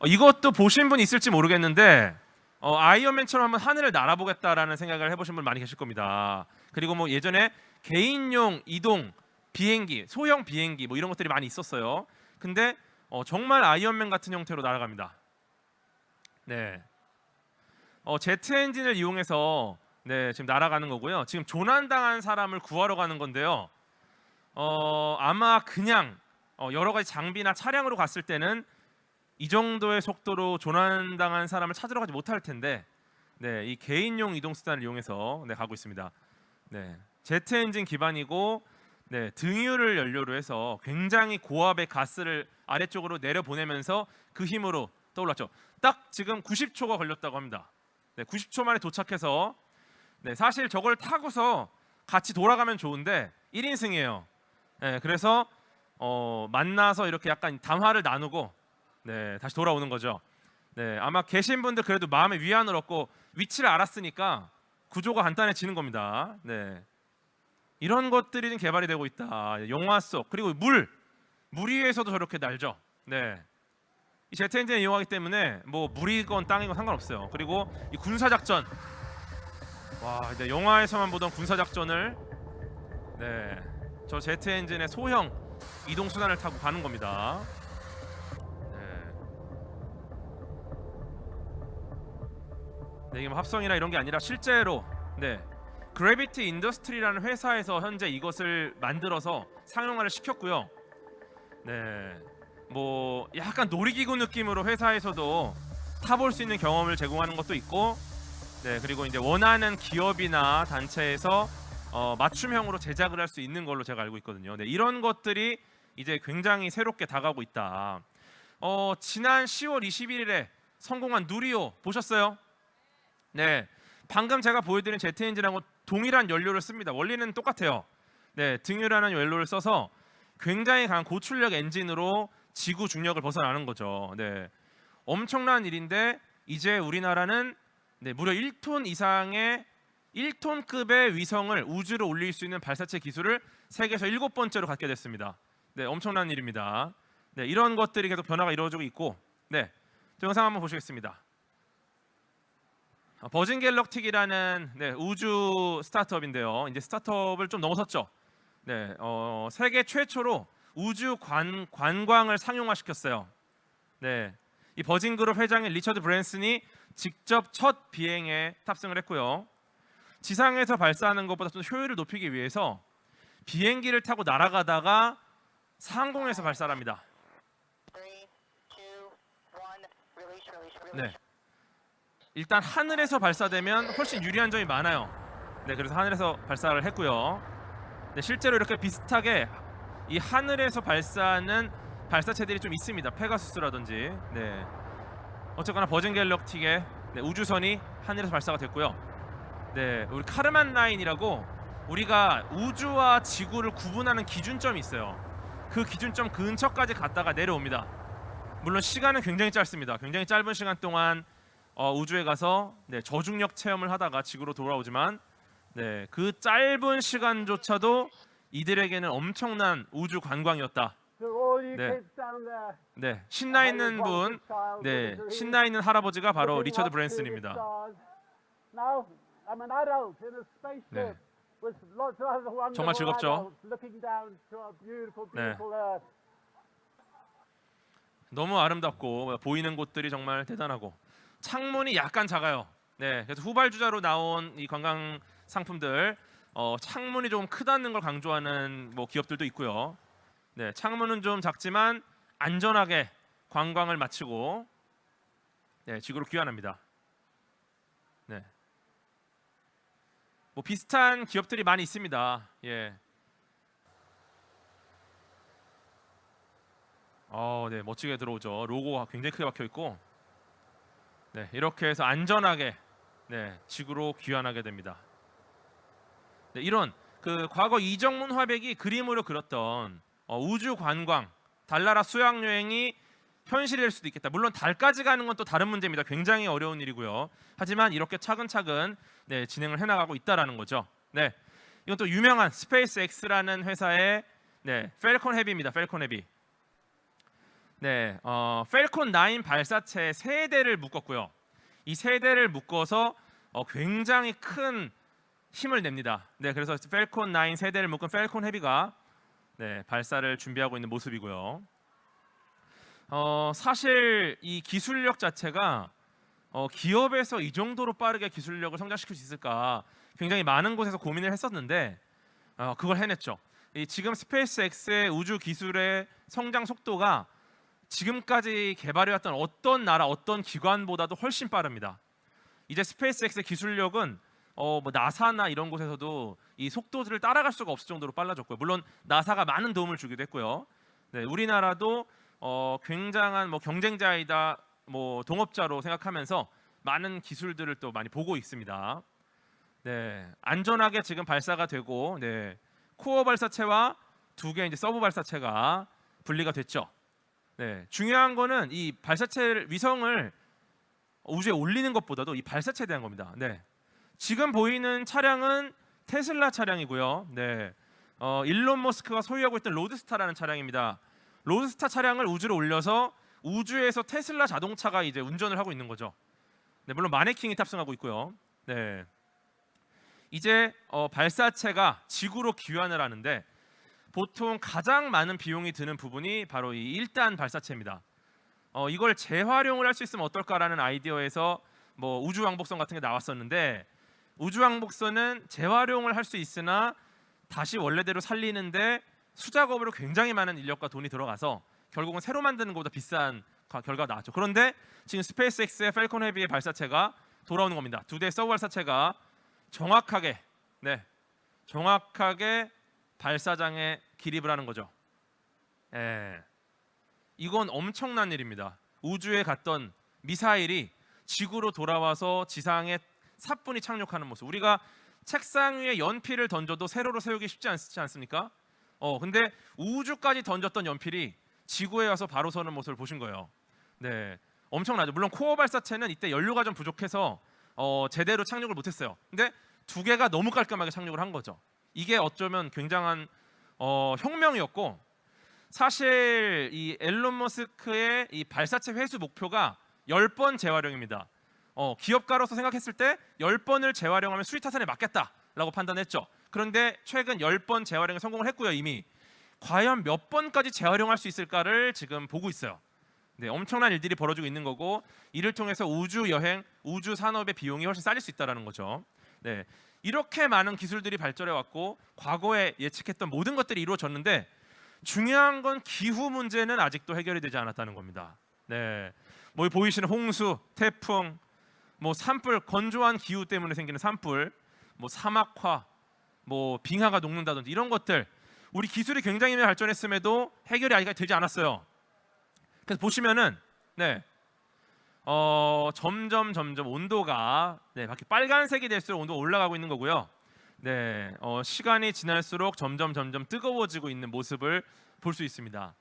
이것도 보신 분 있을지 모르겠는데 아이언맨처럼 한번 하늘을 날아보겠다라는 생각을 해보신 분 많이 계실 겁니다. 그리고 뭐 예전에 개인용 이동 비행기, 소형 비행기 뭐 이런 것들이 많이 있었어요. 근데 정말 아이언맨 같은 형태로 날아갑니다. 네, 제트 엔진을 이용해서 지금 날아가는 거고요. 지금 조난당한 사람을 구하러 가는 건데요. 아마 그냥 여러 가지 장비나 차량으로 갔을 때는 이 정도의 속도로 조난당한 사람을 찾으러 가지 못할 텐데, 이 개인용 이동 수단을 이용해서 가고 있습니다. 제트 엔진 기반이고, 등유를 연료로 해서 굉장히 고압의 가스를 아래쪽으로 내려 보내면서 그 힘으로 떠올랐죠. 딱 지금 90초가 걸렸다고 합니다. 90초 만에 도착해서, 사실 저걸 타고서 같이 돌아가면 좋은데 1인승이에요. 그래서 만나서 이렇게 약간 담화를 나누고 다시 돌아오는 거죠. 아마 계신 분들 그래도 마음의 위안을 얻고 위치를 알았으니까 구조가 간단해지는 겁니다. 이런 것들이 좀 개발이 되고 있다. 영화 속, 그리고 물 위에서도 저렇게 날죠. 이 제트 엔진을 이용하기 때문에 뭐 물이건 땅이건 상관없어요. 그리고 이 군사 작전, 와, 영화에서만 보던 군사 작전을 저 제트 엔진의 소형 이동 수단을 타고 가는 겁니다. 이게 뭐 합성이나 이런 게 아니라 실제로 그래비티 인더스트리라는 회사에서 현재 이것을 만들어서 상용화를 시켰고요. 뭐 약간 놀이기구 느낌으로 회사에서도 타볼 수 있는 경험을 제공하는 것도 있고, 그리고 이제 원하는 기업이나 단체에서 맞춤형으로 제작을 할 수 있는 걸로 제가 알고 있거든요. 이런 것들이 이제 굉장히 새롭게 다가오고 있다. 지난 10월 21일에 성공한 누리호 보셨어요? 방금 제가 보여드린 제트 엔진하고 동일한 연료를 씁니다. 원리는 똑같아요. 등유라는 연료를 써서 굉장히 강한 고출력 엔진으로 지구 중력을 벗어나는 거죠. 엄청난 일인데 이제 우리나라는 무려 1톤 이상의 1톤급의 위성을 우주로 올릴 수 있는 발사체 기술을 세계에서 7번째로 갖게 됐습니다. 엄청난 일입니다. 이런 것들이 계속 변화가 이루어지고 있고, 저 영상 한번 보시겠습니다. 버진 갤럭틱이라는 우주 스타트업인데요. 이제 스타트업을 좀 넘어섰죠. 세계 최초로 우주 관광을 상용화시켰어요. 이 버진 그룹 회장인 리처드 브랜슨이 직접 첫 비행에 탑승을 했고요. 지상에서 발사하는 것보다 좀 효율을 높이기 위해서 비행기를 타고 날아가다가 상공에서 발사를 합니다. 일단 하늘에서 발사되면 훨씬 유리한 점이 많아요. 그래서 하늘에서 발사를 했고요. 실제로 이렇게 비슷하게 이 하늘에서 발사하는 발사체들이 좀 있습니다. 페가수스라든지. 어쨌거나 버진 갤럭틱의 우주선이 하늘에서 발사가 됐고요. 우리 카르만 라인이라고 우리가 우주와 지구를 구분하는 기준점이 있어요. 그 기준점 근처까지 갔다가 내려옵니다. 물론 시간은 굉장히 짧습니다. 굉장히 짧은 시간 동안 우주에 가서 저중력 체험을 하다가 지구로 돌아오지만 그 짧은 시간조차도 이들에게는 엄청난 우주 관광이었다. 신나 있는 분, 신나 있는 할아버지가 바로 리처드 브랜슨입니다. 정말 즐겁죠? 너무 아름답고 보이는 곳들이 정말 대단하고 창문이 약간 작아요. 그래서 후발주자로 나온 이 관광 상품들, 창문이 조금 크다는 걸 강조하는 뭐 기업들도 있고요. 창문은 좀 작지만 안전하게 관광을 마치고 지구로 귀환합니다. 뭐 비슷한 기업들이 많이 있습니다. 멋지게 들어오죠. 로고가 굉장히 크게 박혀 있고, 이렇게 해서 안전하게 지구로 귀환하게 됩니다. 이런 그 과거 이정문 화백이 그림으로 그렸던 우주 관광, 달나라 수학 여행이 현실이 될 수도 있겠다. 물론 달까지 가는 건 또 다른 문제입니다. 굉장히 어려운 일이고요. 하지만 이렇게 차근차근 진행을 해나가고 있다라는 거죠. 이건 또 유명한 스페이스 X라는 회사의 펠컨 헤비입니다. 펠컨 헤비. 네, 펠콘 9 발사체 세 대를 묶었고요. 이 세 대를 묶어서 굉장히 큰 힘을 냅니다. 네, 그래서 펠콘 9 세 대를 묶은 펠콘 헤비가 네, 발사를 준비하고 있는 모습이고요. 사실 이 기술력 자체가 기업에서 이 정도로 빠르게 기술력을 성장시킬 수 있을까 굉장히 많은 곳에서 고민을 했었는데 그걸 해냈죠. 지금 스페이스X의 우주 기술의 성장 속도가 지금까지 개발해왔던 어떤 나라, 어떤 기관보다도 훨씬 빠릅니다. 이제 스페이스X의 기술력은 뭐 나사나 이런 곳에서도 이 속도를 따라갈 수가 없을 정도로 빨라졌고요. 물론 나사가 많은 도움을 주기도 했고요. 네, 우리나라도 굉장한 뭐 경쟁자이다, 뭐 동업자로 생각하면서 많은 기술들을 또 많이 보고 있습니다. 네, 안전하게 지금 발사가 되고, 네, 코어 발사체와 두 개 이제 서브 발사체가 분리가 됐죠. 네, 중요한 거는 이 발사체 위성을 우주에 올리는 것보다도 이 발사체에 대한 겁니다. 네, 지금 보이는 차량은 테슬라 차량이고요. 네, 일론 머스크가 소유하고 있던 로드스타라는 차량입니다. 로드스타 차량을 우주로 올려서 우주에서 테슬라 자동차가 이제 운전을 하고 있는 거죠. 네, 물론 마네킹이 탑승하고 있고요. 네, 이제 발사체가 지구로 귀환을 하는데 보통 가장 많은 비용이 드는 부분이 바로 이 1단 발사체입니다. 이걸 재활용을 할 수 있으면 어떨까라는 아이디어에서 뭐 우주왕복선 같은 게 나왔었는데 우주왕복선은 재활용을 할 수 있으나 다시 원래대로 살리는데 수작업으로 굉장히 많은 인력과 돈이 들어가서 결국은 새로 만드는 것보다 비싼 결과가 나왔죠. 그런데 지금 스페이스X의 펠콘 헤비의 발사체가 돌아오는 겁니다. 두 대의 서브 발사체가 정확하게 발사장에 기립을 하는 거죠. 이건 엄청난 일입니다. 우주에 갔던 미사일이 지구로 돌아와서 지상에 사뿐히 착륙하는 모습. 우리가 책상 위에 연필을 던져도 세로로 세우기 쉽지 않지 않습니까? 근데 우주까지 던졌던 연필이 지구에 와서 바로 서는 모습을 보신 거예요. 네, 엄청나죠. 물론 코어 발사체는 이때 연료가 좀 부족해서 제대로 착륙을 못했어요. 근데 두 개가 너무 깔끔하게 착륙을 한 거죠. 이게 어쩌면 굉장한 혁명이었고, 사실 이 앨런 머스크의 이 발사체 회수 목표가 10번 재활용입니다. 기업가로서 생각했을 때 10번을 재활용하면 수리타산에 맞겠다라고 판단했죠. 그런데 최근 10번 재활용에 성공을 했고요. 이미 과연 몇 번까지 재활용할 수 있을까를 지금 보고 있어요. 네, 엄청난 일들이 벌어지고 있는 거고, 이를 통해서 우주 여행, 우주 산업의 비용이 훨씬 싸질 수 있다는 거죠. 네, 이렇게 많은 기술들이 발전해 왔고 과거에 예측했던 모든 것들이 이루어졌는데 중요한 건 기후 문제는 아직도 해결이 되지 않았다는 겁니다. 네, 뭐 보이시는 홍수, 태풍, 뭐 산불, 건조한 기후 때문에 생기는 산불, 뭐 사막화, 뭐 빙하가 녹는다든지 이런 것들, 우리 기술이 굉장히 발전했음에도 해결이 아직 되지 않았어요. 그래서 보시면은 점점 온도가 밖에 빨간색이 될수록 온도가 올라가고 있는 거고요. 네, 시간이 지날수록 점점 뜨거워지고 있는 모습을 볼 수 있습니다.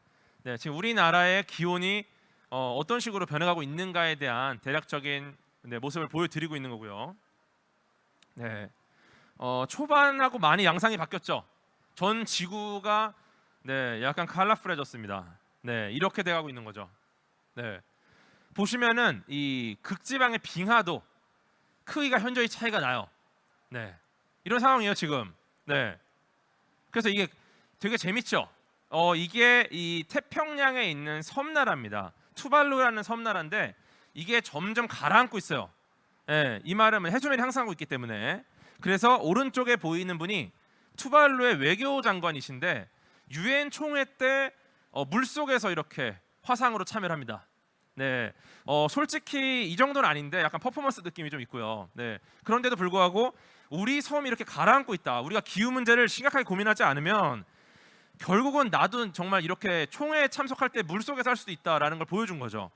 네, 지금 우리나라의 기온이 어떤 식으로 변해가고 있는가에 대한 대략적인 모습을 보여드리고 있는 거고요. 네, 초반하고 많이 양상이 바뀌었죠. 전 지구가 약간 컬러풀해졌습니다. 네, 이렇게 돼가고 있는 거죠. 네, 보시면은 이 극지방의 빙하도 크기가 현저히 차이가 나요. 네, 이런 상황이에요 지금. 네, 그래서 이게 되게 재밌죠. 이게 이 태평양에 있는 섬나라입니다. 투발루라는 섬나라인데 이게 점점 가라앉고 있어요. 네, 이 말은 해수면이 향상하고 있기 때문에. 그래서 오른쪽에 보이는 분이 투발루의 외교장관이신데 유엔 총회 때 물속에서 이렇게 화상으로 참여를 합니다. 네, 솔직히 이 정도는 아닌데 약간 퍼포먼스 느낌이 좀 있고요. 네, 그런데도 불구하고 우리 섬이 이렇게 가라앉고 있다. 우리가 기후 문제를 심각하게 고민하지 않으면 결국은 나도 정말 이렇게 총회에 참석할 때 물속에서 할 수도 있다라는 걸 보여준 거죠.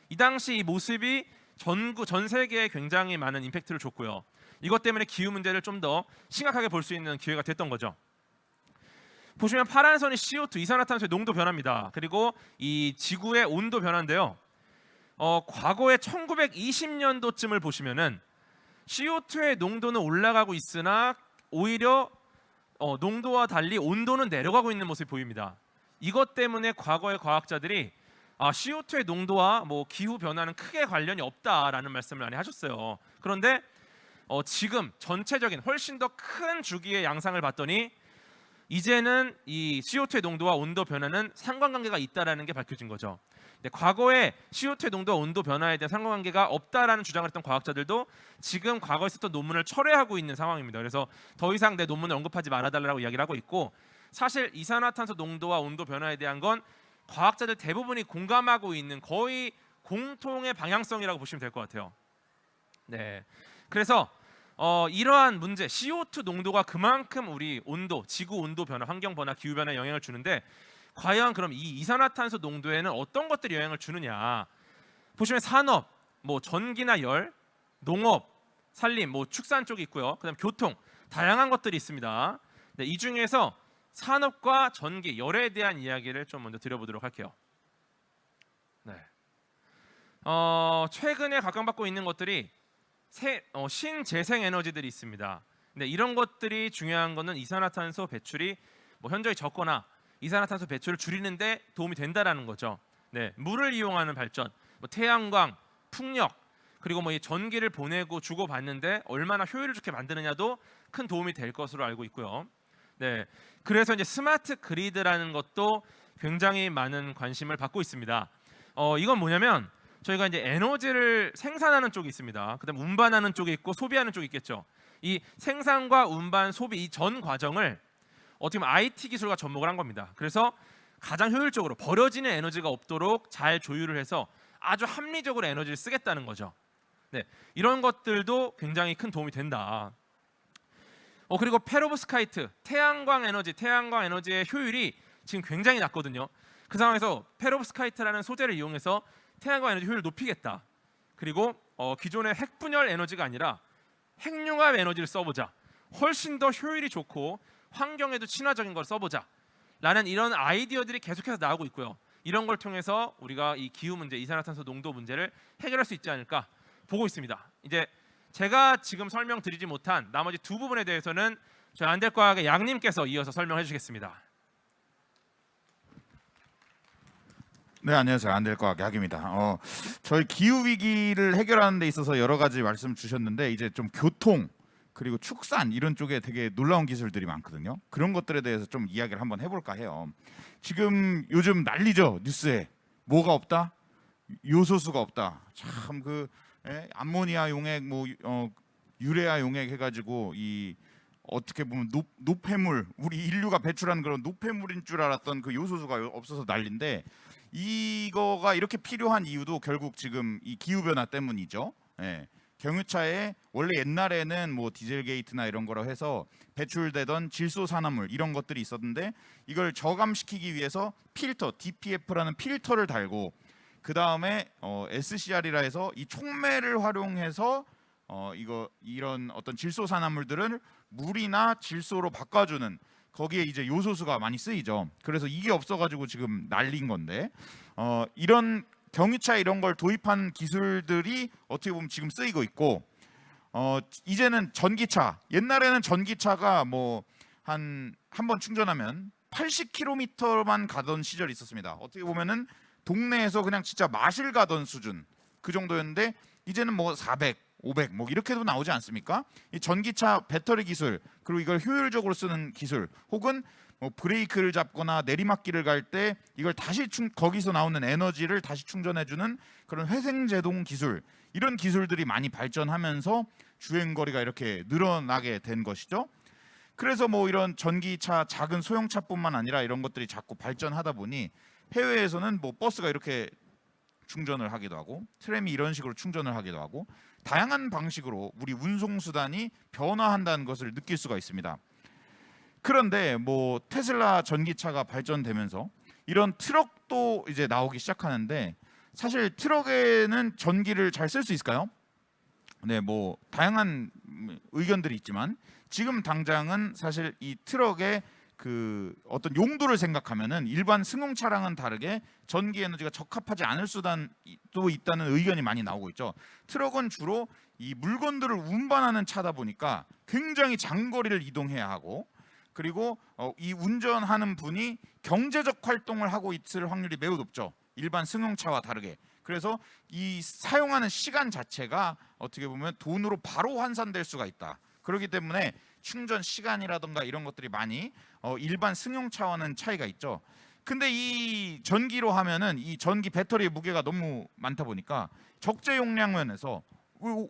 이 당시 이 모습이 전 세계에 굉장히 많은 임팩트를 줬고요. 이것 때문에 기후 문제를 좀 더 심각하게 볼 수 있는 기회가 됐던 거죠. 보시면 파란 선이 CO2 이산화탄소의 농도 변화입니다. 그리고 이 지구의 온도 변화인데요. 과거에 1920년도쯤을 보시면은 CO2의 농도는 올라가고 있으나 오히려 농도와 달리 온도는 내려가고 있는 모습이 보입니다. 이것 때문에 과거의 과학자들이 CO2의 농도와 뭐 기후 변화는 크게 관련이 없다라는 말씀을 많이 하셨어요. 그런데 지금 전체적인 훨씬 더 큰 주기의 양상을 봤더니 이제는 이 CO2의 농도와 온도 변화는 상관관계가 있다라는 게 밝혀진 거죠. 근데 과거에 CO2의 농도와 온도 변화에 대한 상관관계가 없다라는 주장을 했던 과학자들도 지금 과거에 썼던 논문을 철회하고 있는 상황입니다. 그래서 더 이상 내 논문을 언급하지 말아달라고 이야기를 하고 있고, 사실 이산화탄소 농도와 온도 변화에 대한 건 과학자들 대부분이 공감하고 있는 거의 공통의 방향성이라고 보시면 될 것 같아요. 네, 그래서 이러한 문제, CO2 농도가 그만큼 우리 온도, 지구 온도 변화, 환경 변화, 기후 변화에 영향을 주는데 과연 그럼 이 이산화탄소 농도에는 어떤 것들이 영향을 주느냐? 보시면 산업, 뭐 전기나 열, 농업, 산림, 뭐 축산 쪽이 있고요. 그다음 교통, 다양한 것들이 있습니다. 네, 이 중에서 산업과 전기, 열에 대한 이야기를 좀 먼저 드려보도록 할게요. 네. 최근에 각광받고 있는 것들이 신재생 에너지들이 있습니다. 네, 이런 것들이 중요한 거는 이산화탄소 배출이 뭐 현저히 적거나 이산화탄소 배출을 줄이는데 도움이 된다라는 거죠. 네, 물을 이용하는 발전, 뭐 태양광, 풍력, 그리고 뭐 이 전기를 보내고 주고 받는데 얼마나 효율을 좋게 만드느냐도 큰 도움이 될 것으로 알고 있고요. 네, 그래서 이제 스마트 그리드라는 것도 굉장히 많은 관심을 받고 있습니다. 이건 뭐냐면 저희가 이제 에너지를 생산하는 쪽이 있습니다. 그다음 운반하는 쪽이 있고 소비하는 쪽이 있겠죠. 이 생산과 운반, 소비 이 전 과정을 어떻게 보면 IT 기술과 접목을 한 겁니다. 그래서 가장 효율적으로 버려지는 에너지가 없도록 잘 조율을 해서 아주 합리적으로 에너지를 쓰겠다는 거죠. 네, 이런 것들도 굉장히 큰 도움이 된다. 그리고 페로브스카이트, 태양광 에너지의 효율이 지금 굉장히 낮거든요. 그 상황에서 페로브스카이트라는 소재를 이용해서 태양광 에너지 효율을 높이겠다. 그리고 기존의 핵분열 에너지가 아니라 핵융합 에너지를 써보자. 훨씬 더 효율이 좋고 환경에도 친화적인 걸 써보자. 라는 이런 아이디어들이 계속해서 나오고 있고요. 이런 걸 통해서 우리가 이 기후 문제, 이산화탄소 농도 문제를 해결할 수 있지 않을까 보고 있습니다. 이제 제가 지금 설명드리지 못한 나머지 두 부분에 대해서는 저희 안될과학의 양님께서 이어서 설명해 주시겠습니다. 네, 안녕하세요. 안될과학 약입니다. 저희 기후 위기를 해결하는 데 있어서 여러 가지 말씀 주셨는데 이제 좀 교통 그리고 축산 이런 쪽에 되게 놀라운 기술들이 많거든요. 그런 것들에 대해서 좀 이야기를 한번 해볼까 해요. 지금 요즘 난리죠. 뉴스에 뭐가 없다? 요소수가 없다. 참 암모니아 용액, 유레아 용액 해가지고 이 어떻게 보면 노폐물, 우리 인류가 배출하는 그런 노폐물인 줄 알았던 그 요소수가 없어서 난리인데 이거가 이렇게 필요한 이유도 결국 지금 이 기후 변화 때문이죠. 예. 경유차에 원래 옛날에는 뭐 디젤 게이트나 이런 거로 해서 배출되던 질소 산화물 이런 것들이 있었는데 이걸 저감시키기 위해서 필터, DPF라는 필터를 달고 그 다음에 SCR이라 해서 이 촉매를 활용해서 이런 어떤 질소 산화물들을 물이나 질소로 바꿔주는 거기에 이제 요소수가 많이 쓰이죠. 그래서 이게 없어가지고 지금 난리인 건데 이런 경유차 이런 걸 도입한 기술들이 어떻게 보면 지금 쓰이고 있고 이제는 전기차, 옛날에는 전기차가 뭐 한 번 충전하면 80km만 가던 시절이 있었습니다. 어떻게 보면은 동네에서 그냥 진짜 마실 가던 수준 그 정도였는데 이제는 뭐 400, 500 뭐 이렇게도 나오지 않습니까? 이 전기차 배터리 기술 그리고 이걸 효율적으로 쓰는 기술 혹은 뭐 브레이크를 잡거나 내리막길을 갈 때 이걸 다시 거기서 나오는 에너지를 다시 충전해주는 그런 회생제동 기술 이런 기술들이 많이 발전하면서 주행거리가 이렇게 늘어나게 된 것이죠. 그래서 뭐 이런 전기차 작은 소형차뿐만 아니라 이런 것들이 자꾸 발전하다 보니 해외에서는 뭐 버스가 이렇게 충전을 하기도 하고 트램이 이런 식으로 충전을 하기도 하고 다양한 방식으로 우리 운송수단이 변화한다는 것을 느낄 수가 있습니다. 그런데 뭐 테슬라 전기차가 발전되면서 이런 트럭도 이제 나오기 시작하는데 사실 트럭에는 전기를 잘 쓸 수 있을까요? 네, 뭐 다양한 의견들이 있지만 지금 당장은 사실 이 트럭의 그 어떤 용도를 생각하면은 일반 승용 차량은 다르게 전기 에너지가 적합하지 않을 수단도 있다는 의견이 많이 나오고 있죠. 트럭은 주로 이 물건들을 운반하는 차다 보니까 굉장히 장거리를 이동해야 하고 그리고 이 운전하는 분이 경제적 활동을 하고 있을 확률이 매우 높죠. 일반 승용차와 다르게. 그래서 이 사용하는 시간 자체가 어떻게 보면 돈으로 바로 환산될 수가 있다. 그렇기 때문에 충전 시간이라든가 이런 것들이 많이 일반 승용차와는 차이가 있죠. 근데 이 전기로 하면은 이 전기 배터리의 무게가 너무 많다 보니까 적재 용량 면에서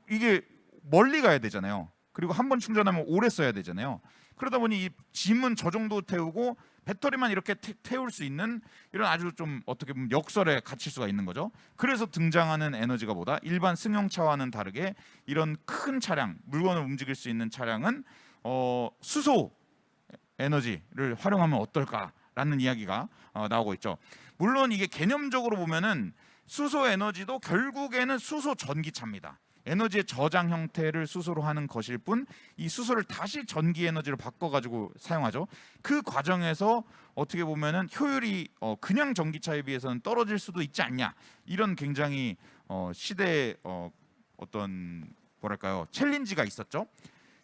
이게 멀리 가야 되잖아요. 그리고 한 번 충전하면 오래 써야 되잖아요. 그러다 보니 이 짐은 저 정도 태우고 배터리만 이렇게 태울 수 있는 이런 아주 좀 어떻게 보면 역설에 갇힐 수가 있는 거죠. 그래서 등장하는 에너지가 보다 일반 승용차와는 다르게 이런 큰 차량, 물건을 움직일 수 있는 차량은 수소 에너지를 활용하면 어떨까라는 이야기가 나오고 있죠. 물론 이게 개념적으로 보면은 수소 에너지도 결국에는 수소 전기차입니다. 에너지의 저장 형태를 수소로 하는 것일 뿐 이 수소를 다시 전기 에너지로 바꿔가지고 사용하죠. 그 과정에서 어떻게 보면은 효율이 그냥 전기차에 비해서는 떨어질 수도 있지 않냐, 이런 굉장히 시대의 어떤 뭐랄까요, 챌린지가 있었죠.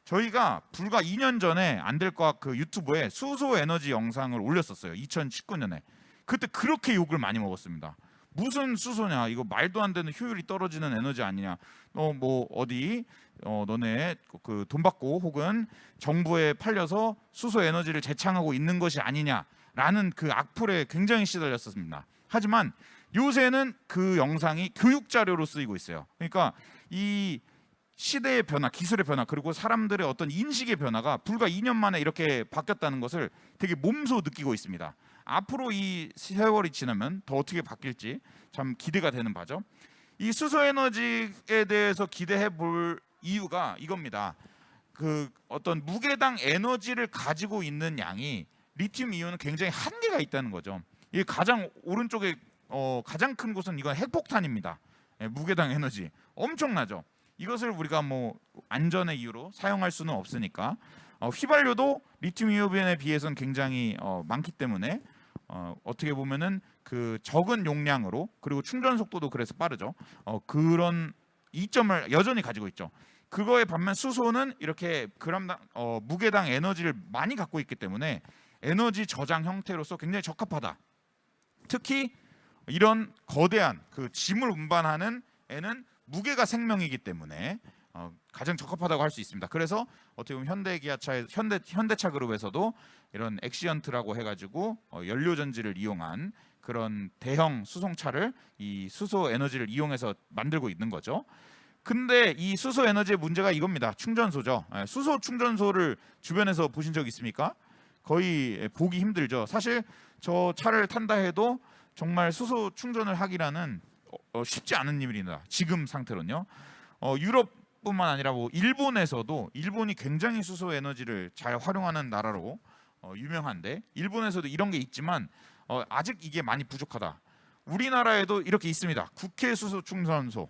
저희가 불과 2년 전에 안될과학 그 유튜브에 수소 에너지 영상을 올렸었어요. 2019년에. 그때 그렇게 욕을 많이 먹었습니다. 무슨 수소냐, 이거 말도 안 되는 효율이 떨어지는 에너지 아니냐, 뭐 어디 너네 그 돈 받고 혹은 정부에 팔려서 수소 에너지를 재창하고 있는 것이 아니냐라는 그 악플에 굉장히 시달렸었습니다. 하지만 요새는 그 영상이 교육 자료로 쓰이고 있어요. 그러니까 이 시대의 변화, 기술의 변화, 그리고 사람들의 어떤 인식의 변화가 불과 2년 만에 이렇게 바뀌었다는 것을 되게 몸소 느끼고 있습니다. 앞으로 이 세월이 지나면 더 어떻게 바뀔지 참 기대가 되는 바죠. 이 수소 에너지에 대해서 기대해 볼 이유가 이겁니다. 그 어떤 무게당 에너지를 가지고 있는 양이 리튬 이온은 굉장히 한계가 있다는 거죠. 이 가장 오른쪽에 가장 큰 곳은 이건 핵폭탄입니다. 무게당 에너지 엄청나죠. 이것을 우리가 뭐 안전의 이유로 사용할 수는 없으니까 휘발유도 리튬 이온에 비해서는 굉장히 많기 때문에 어떻게 보면은 그 적은 용량으로, 그리고 충전 속도도 그래서 빠르죠. 그런 이점을 여전히 가지고 있죠. 그거에 반면 수소는 이렇게 그람당 무게당 에너지를 많이 갖고 있기 때문에 에너지 저장 형태로서 굉장히 적합하다. 특히 이런 거대한 그 짐을 운반하는 애는 무게가 생명이기 때문에 가장 적합하다고 할 수 있습니다. 그래서 어떻게 보면 현대기아차의 현대차 그룹에서도 이런 엑시언트라고 해가지고 연료 전지를 이용한 그런 대형 수송차를 이 수소 에너지를 이용해서 만들고 있는 거죠. 근데 이 수소 에너지의 문제가 이겁니다. 충전소죠. 수소 충전소를 주변에서 보신 적 있습니까? 거의 보기 힘들죠. 사실 저 차를 탄다 해도 정말 수소 충전을 하기라는 쉽지 않은 일입니다. 지금 상태로는요. 유럽뿐만 아니라 뭐 일본에서도, 일본이 굉장히 수소 에너지를 잘 활용하는 나라로 유명한데, 일본에서도 이런 게 있지만 아직 이게 많이 부족하다. 우리나라에도 이렇게 있습니다. 국회 수소 충전소.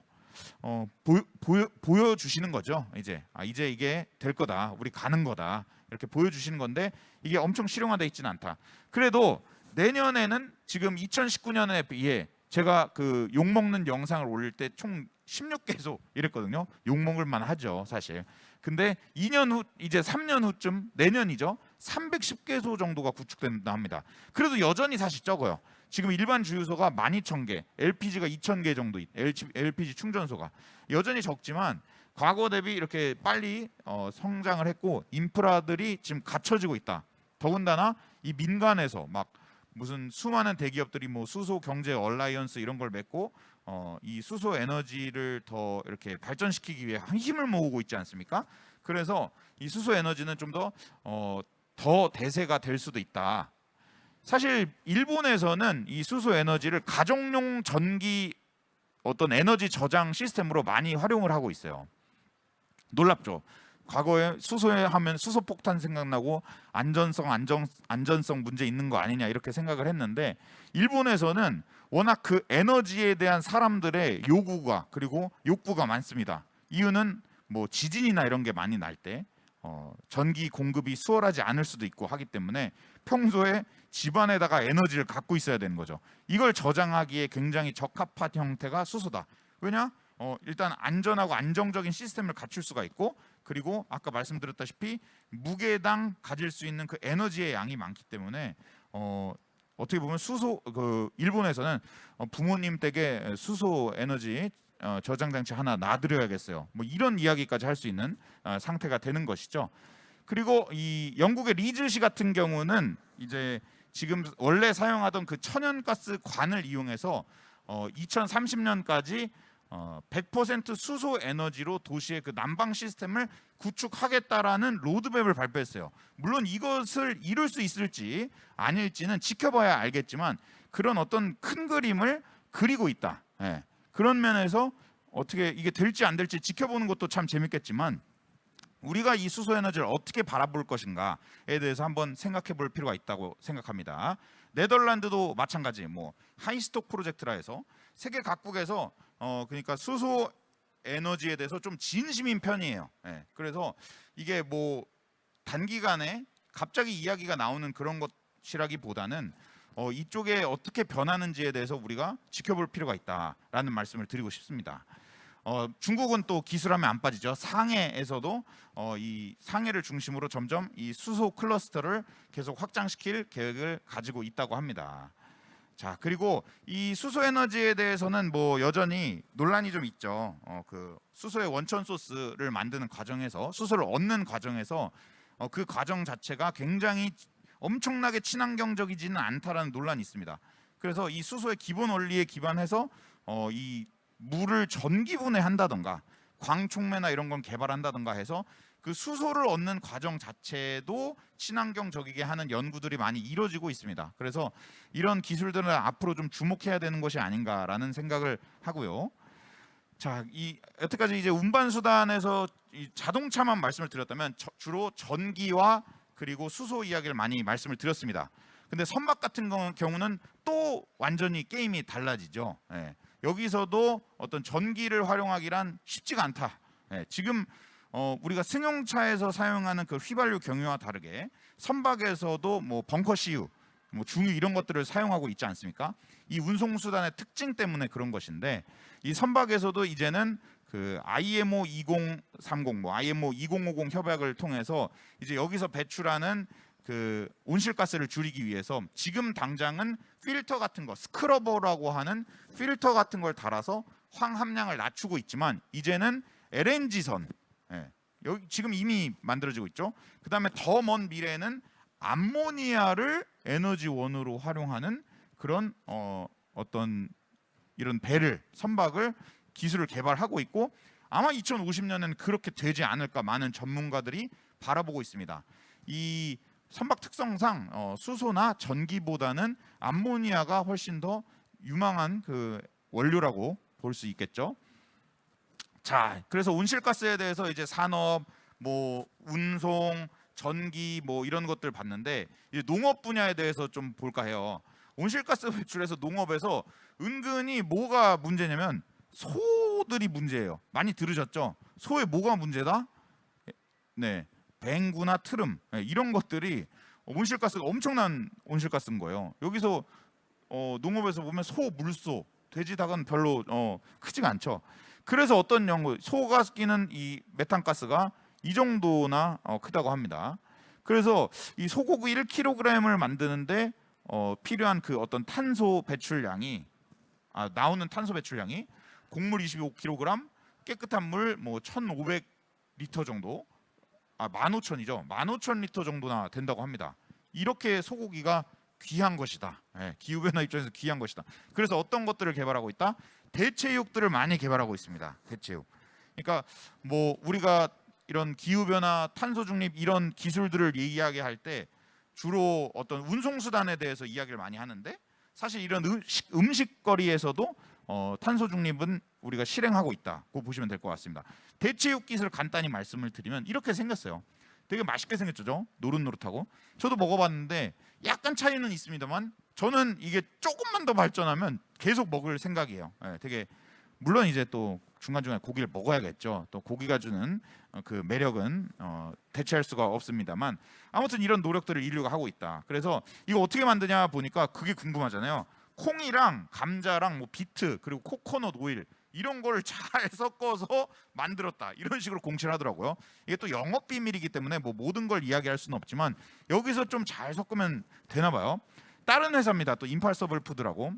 보여주시는 거죠. 이제 이게 될 거다, 우리 가는 거다, 이렇게 보여주시는 건데 이게 엄청 실용화되어 있지는 않다. 그래도 내년에는 지금 2019년에 비해 제가 그 욕먹는 영상을 올릴 때 총 16개소 이랬거든요. 욕먹을 만하죠 사실. 근데 2년 후, 이제 3년 후쯤, 내년이죠, 310개소 정도가 구축된다 합니다. 그래도 여전히 사실 적어요. 지금 일반 주유소가 12,000개, LPG가 2,000개 정도, LPG 충전소가 여전히 적지만 과거 대비 이렇게 빨리 성장을 했고 인프라들이 지금 갖춰지고 있다. 더군다나 이 민간에서 막 무슨 수많은 대기업들이 뭐 수소 경제 얼라이언스 이런 걸 맺고 이 수소 에너지를 더 이렇게 발전시키기 위해 힘을 모으고 있지 않습니까? 그래서 이 수소 에너지는 좀 더 대세가 될 수도 있다. 사실 일본에서는 이 수소 에너지를 가정용 전기 어떤 에너지 저장 시스템으로 많이 활용을 하고 있어요. 놀랍죠. 과거에 수소에 하면 수소폭탄 생각나고 안전성 문제 있는 거 아니냐 이렇게 생각을 했는데, 일본에서는 워낙 그 에너지에 대한 사람들의 요구가, 그리고 욕구가 많습니다. 이유는 뭐 지진이나 이런 게 많이 날 때 전기 공급이 수월하지 않을 수도 있고 하기 때문에 평소에 집안에다가 에너지를 갖고 있어야 되는 거죠. 이걸 저장하기에 굉장히 적합한 형태가 수소다. 왜냐? 일단 안전하고 안정적인 시스템을 갖출 수가 있고, 그리고 아까 말씀드렸다시피 무게당 가질 수 있는 그 에너지의 양이 많기 때문에 어떻게 보면 수소 일본에서는 부모님 댁에 수소 에너지 저장 장치 하나 놔드려야겠어요. 뭐 이런 이야기까지 할 수 있는 상태가 되는 것이죠. 그리고 이 영국의 리즈시 같은 경우는 이제 지금 원래 사용하던 그 천연가스 관을 이용해서 2030년까지 100% 수소 에너지로 도시의 그 난방 시스템을 구축하겠다라는 로드맵을 발표했어요. 물론 이것을 이룰 수 있을지 아닐지는 지켜봐야 알겠지만 그런 어떤 큰 그림을 그리고 있다. 예. 그런 면에서 어떻게 이게 될지 안 될지 지켜보는 것도 참 재밌겠지만 우리가 이 수소 에너지를 어떻게 바라볼 것인가에 대해서 한번 생각해 볼 필요가 있다고 생각합니다. 네덜란드도 마찬가지 뭐 하이스톡 프로젝트라 해서 세계 각국에서 그러니까 수소 에너지에 대해서 좀 진심인 편이에요. 예. 그래서 이게 뭐 단기간에 갑자기 이야기가 나오는 그런 것이라기보다는 이쪽에 어떻게 변하는지에 대해서 우리가 지켜볼 필요가 있다라는 말씀을 드리고 싶습니다. 중국은 또 기술하면 안 빠지죠. 상해에서도 이 상해를 중심으로 점점 이 수소 클러스터를 계속 확장시킬 계획을 가지고 있다고 합니다. 자, 그리고 이 수소 에너지에 대해서는 뭐 여전히 논란이 좀 있죠. 그 수소의 원천 소스를 만드는 과정에서 수소를 얻는 과정에서 그 과정 자체가 굉장히 엄청나게 친환경적이지는 않다라는 논란이 있습니다. 그래서 이 수소의 기본 원리에 기반해서 이 물을 전기분해한다던가 광촉매나 이런 건 개발한다던가 해서 그 수소를 얻는 과정 자체도 친환경적이게 하는 연구들이 많이 이루어지고 있습니다. 그래서 이런 기술들은 앞으로 좀 주목해야 되는 것이 아닌가라는 생각을 하고요. 자, 이 여태까지 이제 운반 수단에서 이 자동차만 말씀을 드렸다면 주로 전기와 그리고 수소 이야기를 많이 말씀을 드렸습니다. 근데 선박 같은 경우는 또 완전히 게임이 달라지죠. 예. 여기서도 어떤 전기를 활용하기란 쉽지가 않다. 예. 지금 우리가 승용차에서 사용하는 그 휘발유 경유와 다르게 선박에서도 뭐 벙커 CU, 뭐 중유 이런 것들을 사용하고 있지 않습니까? 이 운송 수단의 특징 때문에 그런 것인데 이 선박에서도 이제는 그 IMO 2030, 뭐 IMO 2050 협약을 통해서 이제 여기서 배출하는 그 온실가스를 줄이기 위해서 지금 당장은 필터 같은 거, 스크러버라고 하는 필터 같은 걸 달아서 황 함량을 낮추고 있지만 이제는 LNG선, 예, 여기 지금 이미 만들어지고 있죠. 그 다음에 더 먼 미래에는 암모니아를 에너지원으로 활용하는 그런 어떤 이런 배를 선박을 기술을 개발하고 있고 아마 2050년에는 그렇게 되지 않을까 많은 전문가들이 바라보고 있습니다. 이 선박 특성상 수소나 전기보다는 암모니아가 훨씬 더 유망한 그 원료라고 볼 수 있겠죠. 자, 그래서 온실가스에 대해서 이제 산업, 뭐 운송, 전기 뭐 이런 것들 봤는데 이제 농업 분야에 대해서 좀 볼까 해요. 온실가스 배출에서 농업에서 은근히 뭐가 문제냐면 소들이 문제예요. 많이 들으셨죠? 소의 뭐가 문제다? 네, 뱅구나 트름 이런 것들이 온실가스가 엄청난 온실가스인 거예요. 여기서 농업에서 보면 소, 물소, 돼지, 닭은 별로 크지가 않죠. 그래서 어떤 연구, 소가 끼는 이 메탄가스가 이 정도나 크다고 합니다. 그래서 이 소고기 1kg을 만드는데 필요한 그 어떤 탄소 배출량이 나오는 탄소 배출량이 곡물 25kg, 깨끗한 물 뭐 1,500리터 정도, 15,000이죠. 15,000리터 정도나 된다고 합니다. 이렇게 소고기가 귀한 것이다. 예, 기후변화 입장에서 귀한 것이다. 그래서 어떤 것들을 개발하고 있다? 대체육들을 많이 개발하고 있습니다. 대체육. 그러니까 뭐 우리가 이런 기후변화, 탄소 중립 이런 기술들을 이야기할 때 주로 어떤 운송수단에 대해서 이야기를 많이 하는데 사실 이런 음식거리에서도 탄소 중립은 우리가 실행하고 있다고 보시면 될 것 같습니다. 대체육 기술 간단히 말씀을 드리면 이렇게 생겼어요. 되게 맛있게 생겼죠. 노릇노릇하고. 저도 먹어봤는데 약간 차이는 있습니다만 저는 이게 조금만 더 발전하면 계속 먹을 생각이에요. 네, 되게 물론 이제 또 중간중간에 고기를 먹어야겠죠. 또 고기가 주는 그 매력은 대체할 수가 없습니다만 아무튼 이런 노력들을 인류가 하고 있다. 그래서 이거 어떻게 만드냐 보니까 그게 궁금하잖아요. 콩이랑 감자랑 뭐 비트 그리고 코코넛 오일 이런 걸 잘 섞어서 만들었다. 이런 식으로 공시를 하더라고요. 이게 또 영업 비밀이기 때문에 뭐 모든 걸 이야기할 수는 없지만 여기서 좀 잘 섞으면 되나 봐요. 다른 회사입니다. 또 임팔서블 푸드라고.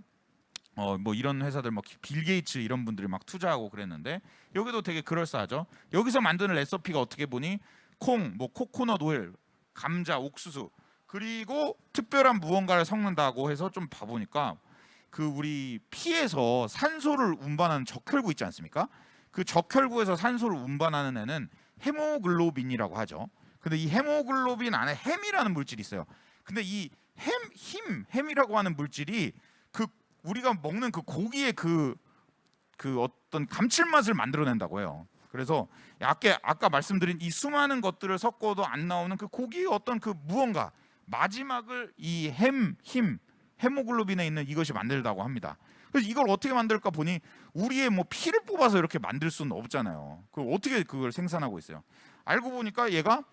뭐 이런 회사들 막 빌 게이츠 이런 분들이 막 투자하고 그랬는데 여기도 되게 그럴싸하죠. 여기서 만드는 레시피가 어떻게 보니 콩, 뭐 코코넛 오일, 감자, 옥수수 그리고 특별한 무언가를 섞는다고 해서 좀 봐보니까 그 우리 피에서 산소를 운반하는 적혈구 있지 않습니까? 그 적혈구에서 산소를 운반하는 애는 헤모글로빈이라고 하죠. 근데 이 헤모글로빈 안에 햄이라는 물질이 있어요. 근데 이 햄이라고 하는 물질이 그 우리가 먹는 그 고기의 그 어떤 감칠맛을 만들어낸다고 해요. 그래서 아까 말씀드린 이 수많은 것들을 섞어도 안 나오는 그 고기의 어떤 그 무언가 마지막을 이 헤모글로빈에 있는 이것이 만들다고 합니다. 그래서 이걸 어떻게 만들까 보니 우리의 뭐 피를 뽑아서 이렇게 만들 수는 없잖아요. 그 어떻게 그걸 생산하고 있어요? 알고 보니까 얘가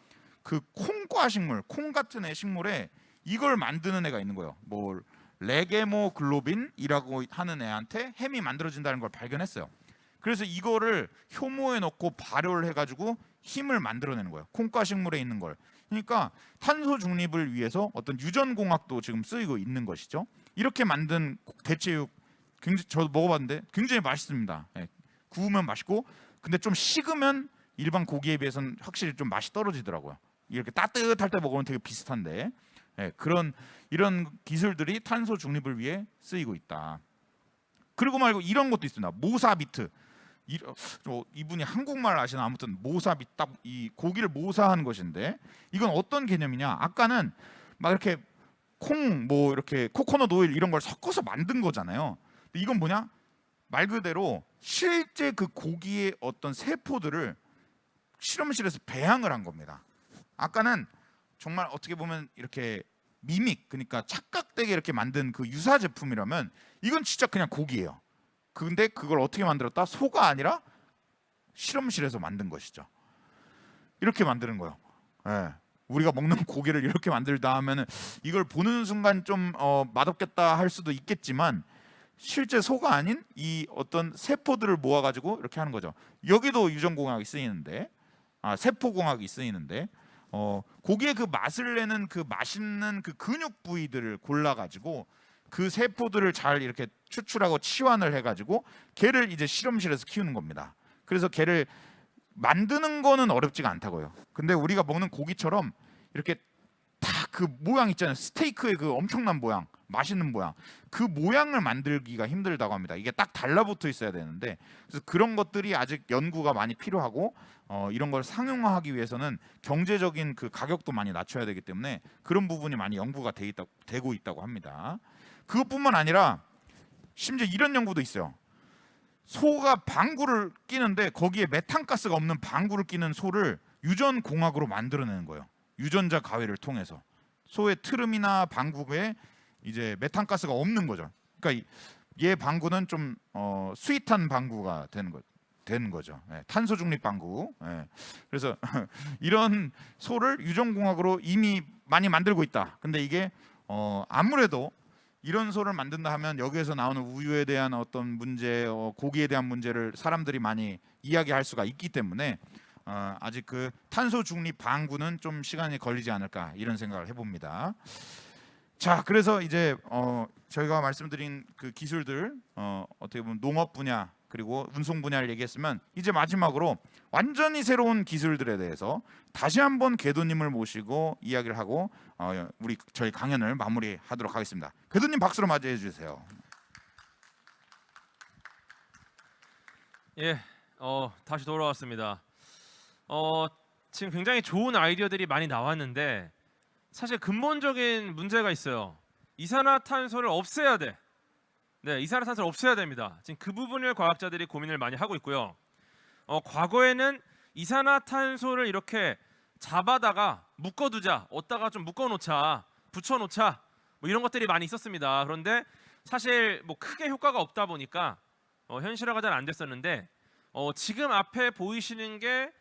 그 콩과 식물, 콩 같은 애 식물에 이걸 만드는 애가 있는 거예요. 뭐 레게모글로빈이라고 하는 애한테 햄이 만들어진다는 걸 발견했어요. 그래서 이거를 효모에 넣고 발효를 해가지고 힘을 만들어내는 거예요. 콩과 식물에 있는 걸. 그러니까 탄소 중립을 위해서 어떤 유전공학도 지금 쓰이고 있는 것이죠. 이렇게 만든 대체육 굉장히 저도 먹어봤는데 굉장히 맛있습니다. 예, 구우면 맛있고 근데 좀 식으면 일반 고기에 비해서는 확실히 좀 맛이 떨어지더라고요. 이렇게 따뜻할 때 먹으면 되게 비슷한데 예, 이런 기술들이 탄소 중립을 위해 쓰이고 있다. 그리고 말고 이런 것도 있습니다. 모사비트. 이분이 한국말 아시나 아무튼 모사비트 이 고기를 모사하는 것인데 이건 어떤 개념이냐? 아까는 막 이렇게 콩 뭐 이렇게 코코넛 오일 이런 걸 섞어서 만든 거잖아요. 근데 이건 뭐냐? 말 그대로 실제 그 고기의 어떤 세포들을 실험실에서 배양을 한 겁니다. 아까는 정말 어떻게 보면 이렇게 미믹 그러니까 착각되게 이렇게 만든 그 유사 제품이라면 이건 진짜 그냥 고기예요. 근데 그걸 어떻게 만들었다? 소가 아니라 실험실에서 만든 것이죠. 이렇게 만드는 거예요. 예. 우리가 먹는 고기를 이렇게 만들다 하면은 이걸 보는 순간 좀 맛없겠다 할 수도 있겠지만 실제 소가 아닌 이 어떤 세포들을 모아가지고 이렇게 하는 거죠. 여기도 유전공학이 쓰이는데, 세포공학이 쓰이는데, 고기의 그 맛을 내는 그 맛있는 그 근육 부위들을 골라가지고 그 세포들을 잘 이렇게 추출하고 치환을 해가지고 걔를 이제 실험실에서 키우는 겁니다. 그래서 걔를 만드는 거는 어렵지가 않다고요. 근데 우리가 먹는 고기처럼 이렇게 다 그 모양 있잖아요. 스테이크의 그 엄청난 모양, 맛있는 모양. 그 모양을 만들기가 힘들다고 합니다. 이게 딱 달라붙어 있어야 되는데 그래서 그런 것들이 아직 연구가 많이 필요하고 이런 걸 상용화하기 위해서는 경제적인 그 가격도 많이 낮춰야 되기 때문에 그런 부분이 많이 연구가 되고 있다고 합니다. 그것뿐만 아니라 심지어 이런 연구도 있어요. 소가 방구를 끼는데 거기에 메탄가스가 없는 방구를 끼는 소를 유전공학으로 만들어내는 거예요. 유전자 가위를 통해서 소의 트름이나 방구에 이제 메탄가스가 없는 거죠. 그러니까 얘 방구는 좀 스윗한 방구가 되는 거죠. 예, 탄소 중립 방구. 예. 그래서 이런 소를 유전공학으로 이미 많이 만들고 있다. 근데 이게 아무래도 이런 소를 만든다 하면 여기에서 나오는 우유에 대한 어떤 문제, 고기에 대한 문제를 사람들이 많이 이야기할 수가 있기 때문에 아직 그 탄소 중립 방구는 좀 시간이 걸리지 않을까 이런 생각을 해봅니다. 자, 그래서 이제 저희가 말씀드린 그 기술들 어떻게 보면 농업 분야 그리고 운송 분야를 얘기했으면 이제 마지막으로 완전히 새로운 기술들에 대해서 다시 한번 궤도님을 모시고 이야기를 하고 저희 강연을 마무리하도록 하겠습니다. 궤도님 박수로 맞이해 주세요. 예, 다시 돌아왔습니다. 지금 굉장히 좋은 아이디어들이 많이 나왔는데 사실 근본적인 문제가 있어요. 이산화탄소를 없애야 돼. 네, 이산화탄소를 없애야 됩니다. 지금 그 부분을 과학자들이 고민을 많이 하고 있고요. 과거에는 이산화탄소를 이렇게 잡아다가 묶어두자, 어디다가 좀 묶어놓자, 붙여놓자, 뭐 이런 것들이 많이 있었습니다. 그런데 사실 뭐 크게 효과가 없다 보니까 현실화가 잘 안 됐었는데 지금 앞에 보이시는 게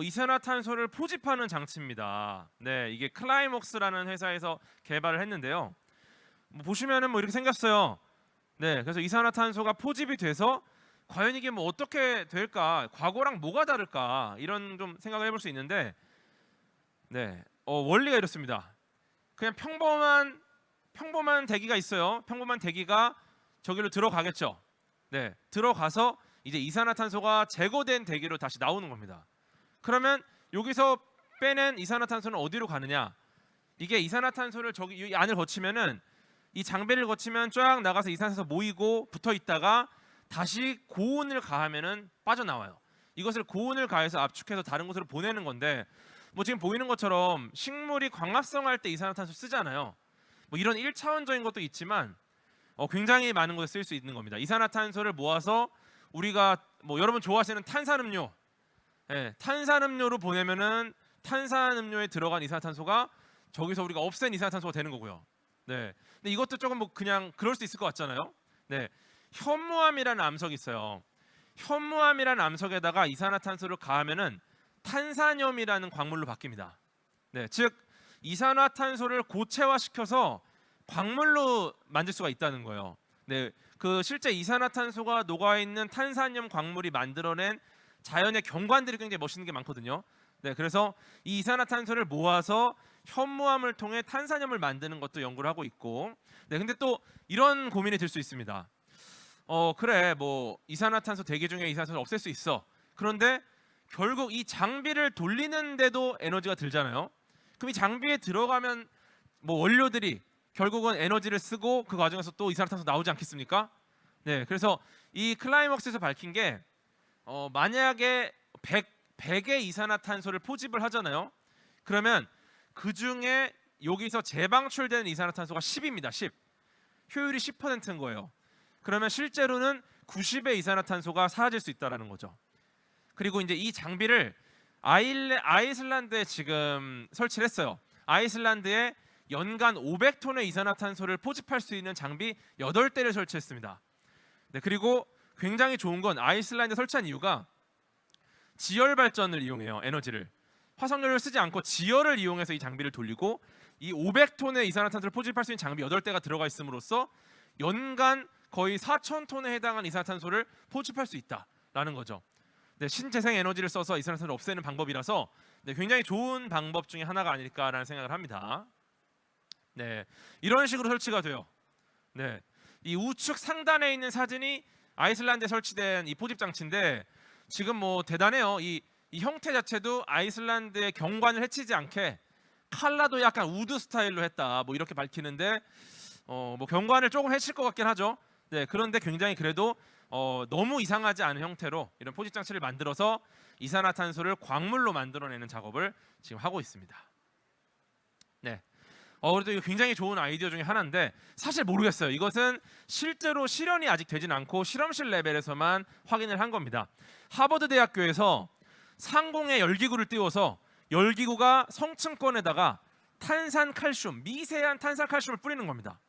이산화탄소를 포집하는 장치입니다. 네, 이게 클라이먹스라는 회사에서 개발을 했는데요. 뭐 보시면은 뭐 이렇게 생겼어요. 네, 그래서 이산화탄소가 포집이 돼서 과연 이게 뭐 어떻게 될까? 과거랑 뭐가 다를까? 이런 좀 생각을 해볼 수 있는데, 네, 원리가 이렇습니다. 그냥 평범한 평범한 대기가 있어요. 평범한 대기가 저기로 들어가겠죠. 네, 들어가서 이제 이산화탄소가 제거된 대기로 다시 나오는 겁니다. 그러면 여기서 빼낸 이산화탄소는 어디로 가느냐? 이게 이산화탄소를 저기 이 안을 거치면은 이 장비를 거치면 쫙 나가서 이산화탄소 모이고 붙어 있다가 다시 고온을 가하면은 빠져나와요. 이것을 고온을 가해서 압축해서 다른 곳으로 보내는 건데 뭐 지금 보이는 것처럼 식물이 광합성할 때 이산화탄소 쓰잖아요. 뭐 이런 1차원적인 것도 있지만 굉장히 많은 곳에 쓸 수 있는 겁니다. 이산화탄소를 모아서 우리가 뭐 여러분 좋아하시는 탄산음료, 탄산음료로 보내면은 탄산음료에 들어간 이산화탄소가 저기서 우리가 없앤 이산화탄소가 되는 거고요. 네, 근데 이것도 조금 뭐 그냥 그럴 수 있을 것 같잖아요. 네, 현무암이라는 암석이 있어요. 현무암이라는 암석에다가 이산화탄소를 가하면은 탄산염이라는 광물로 바뀝니다. 네, 즉 이산화탄소를 고체화시켜서 광물로 만들 수가 있다는 거예요. 네, 그 실제 이산화탄소가 녹아 있는 탄산염 광물이 만들어낸 자연의 경관들이 굉장히 멋있는 게 많거든요. 네, 그래서 이 이산화탄소를 모아서 현무암을 통해 탄산염을 만드는 것도 연구를 하고 있고, 네, 근데 또 이런 고민이 들 수 있습니다. 그래, 뭐 이산화탄소 대기 중에 이산화탄소를 없앨 수 있어. 그런데 결국 이 장비를 돌리는데도 에너지가 들잖아요. 그럼 이 장비에 들어가면 뭐 원료들이 결국은 에너지를 쓰고 그 과정에서 또 이산화탄소 나오지 않겠습니까? 네, 그래서 이 클라이먹스에서 밝힌 게 만약에 100의 이산화탄소를 포집을 하잖아요. 그러면 그 중에 여기서 재방출되는 이산화탄소가 10입니다. 10. 효율이 10%인 거예요. 그러면 실제로는 90의 이산화탄소가 사라질 수 있다라는 거죠. 그리고 이제 이 장비를 아이슬란드에 지금 설치를 했어요. 아이슬란드에 연간 500톤의 이산화탄소를 포집할 수 있는 장비 8대를 설치했습니다. 네, 그리고 굉장히 좋은 건 아이슬란드에 설치한 이유가 지열 발전을 이용해요. 에너지를. 화석연료를 쓰지 않고 지열을 이용해서 이 장비를 돌리고 이 500톤의 이산화탄소를 포집할 수 있는 장비 8대가 들어가 있음으로써 연간 거의 4,000톤에 해당하는 이산화탄소를 포집할 수 있다라는 거죠. 네, 신재생 에너지를 써서 이산화탄소를 없애는 방법이라서 네, 굉장히 좋은 방법 중에 하나가 아닐까라는 생각을 합니다. 네, 이런 식으로 설치가 돼요. 네, 이 우측 상단에 있는 사진이 아이슬란드에 설치된 이 포집 장치인데 지금 뭐 대단해요. 이 형태 자체도 아이슬란드의 경관을 해치지 않게 칼라도 약간 우드 스타일로 했다. 뭐 이렇게 밝히는데 뭐 경관을 조금 해칠 것 같긴 하죠. 네, 그런데 굉장히 그래도 너무 이상하지 않은 형태로 이런 포집 장치를 만들어서 이산화탄소를 광물로 만들어내는 작업을 지금 하고 있습니다. 네. 그래도 이거 굉장히 좋은 아이디어 중에 하나인데 사실 모르겠어요. 이것은 실제로 실현이 아직 되진 않고 실험실 레벨에서만 확인을 한 겁니다. 하버드 대학교에서 상공에 열기구를 띄워서 열기구가 성층권에다가 탄산칼슘, 미세한 탄산칼슘을 뿌리는 겁니다.